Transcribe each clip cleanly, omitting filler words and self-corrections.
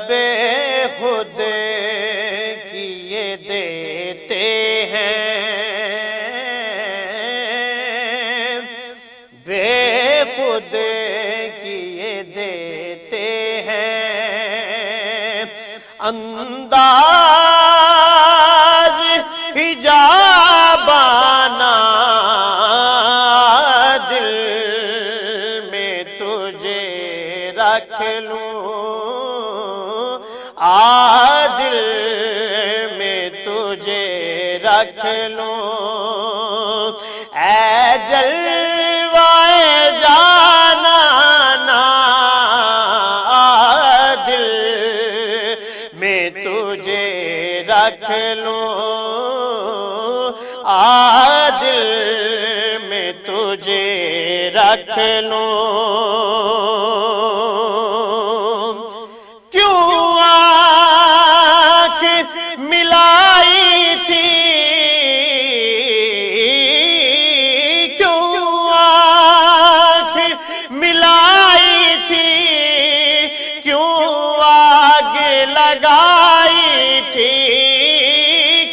بے خود کیے دیتے ہیں، بے خود کیے دیتے ہیں، انداز حجابانہ دل میں تجھے رکھ لوں، دل میں تجھے رکھ لوں، اے جلوائے جانانا دل میں تجھے رکھ لوں، دل میں تجھے رکھ لوں، کیوں آنکھ ملائی تھی، کیوں آنکھ ملائی تھی، کیوں آگ لگائی تھی،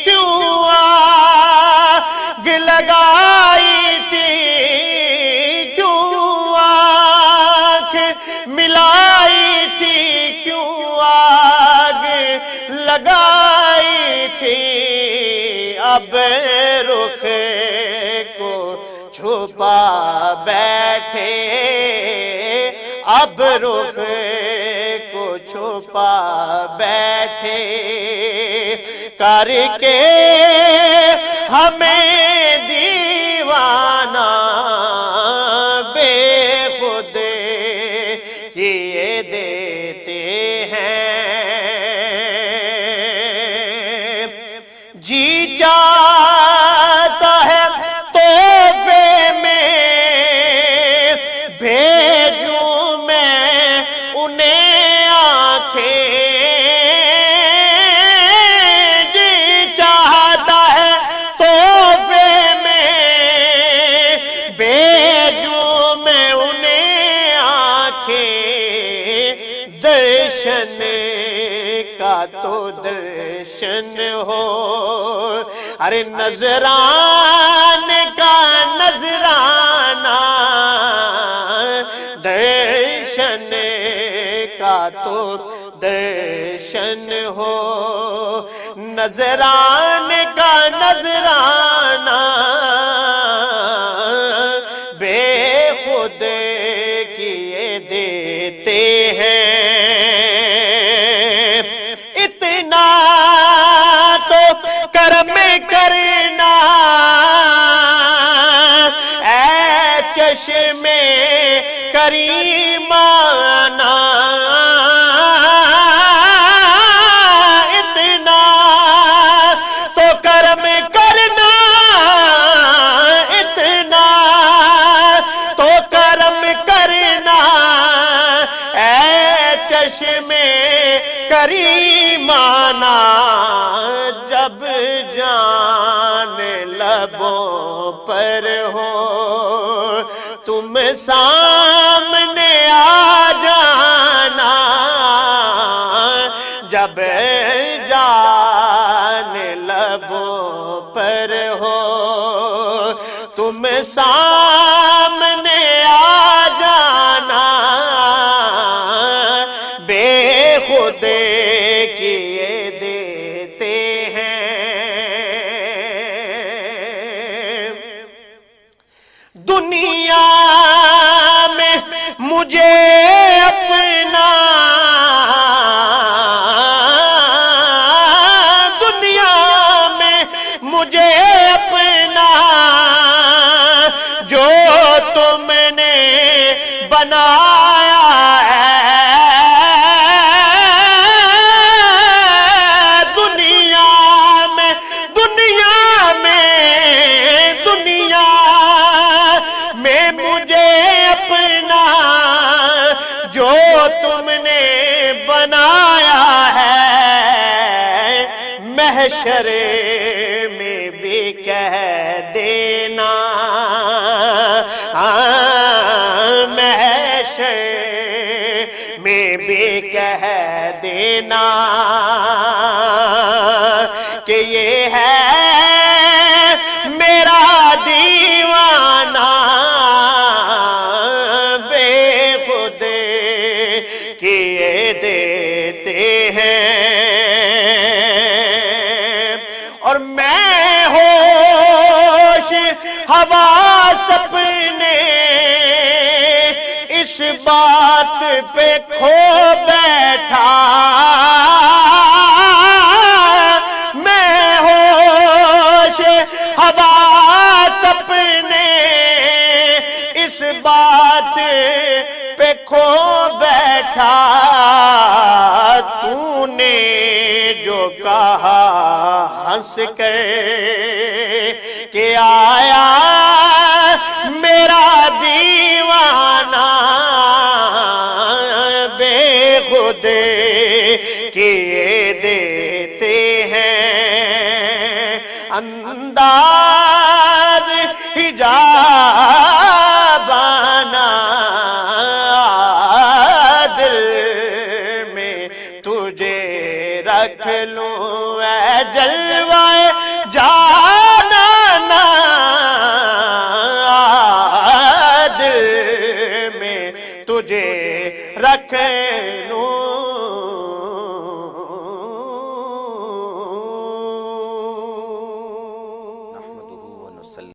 کیوں آگ لگائی تھی، کیوں آنکھ ملائی تھی، کیوں آگ لگائی تھی، اب رخ کو چھپا بیٹھے، اب رخ کو چھپا بیٹھے، کر کے ہمیں دیوانہ بے خود کیے دیتے ہیں، جی چاہتا ہے تحفے میں بھیجوں میں انہیں آنکھیں، جی چاہتا ہے تحفے میں بھیجوں میں انہیں آنکھیں، درشن کا تو درشن ہو، ارے نذران کا نذرانہ، درشن کا تو درشن ہو، نذران کا نذرانہ بے خود کیے دیتے ہیں، اتنا تو کرم کرنا اے چشم کریمانہ، اتنا تو کرم کرنا، اتنا تو کرم کرنا اے چشم کریمانہ، جب جان لبوں پر ہو تم سامنے آ جانا، جب جان لبوں پر ہو تم سامنے آ جانا، بے خود کیے دیتے ہیں، دنیا میں مجھے اپنا، دنیا میں مجھے اپنا جو تم نے بنایا ہے، دنیا میں مجھے اپنا جو تم نے بنایا ہے، محشر میں بھی کہہ دینا دینا کہ یہ ہے میرا دیوانہ بے خود کیے دیتے ہیں، اور میں ہوش حواس اپنے اس بات پہ کھو بیٹھا، میں ہوش حواس اپنے اس بات پہ کھو بیٹھا، تو نے جو کہا ہنس کر کہ آیا میرا دیوانہ بے خود کیے دیتے ہیں، انداز حجابانہ دل میں تجھے رکھ لوں اے جلوہ جان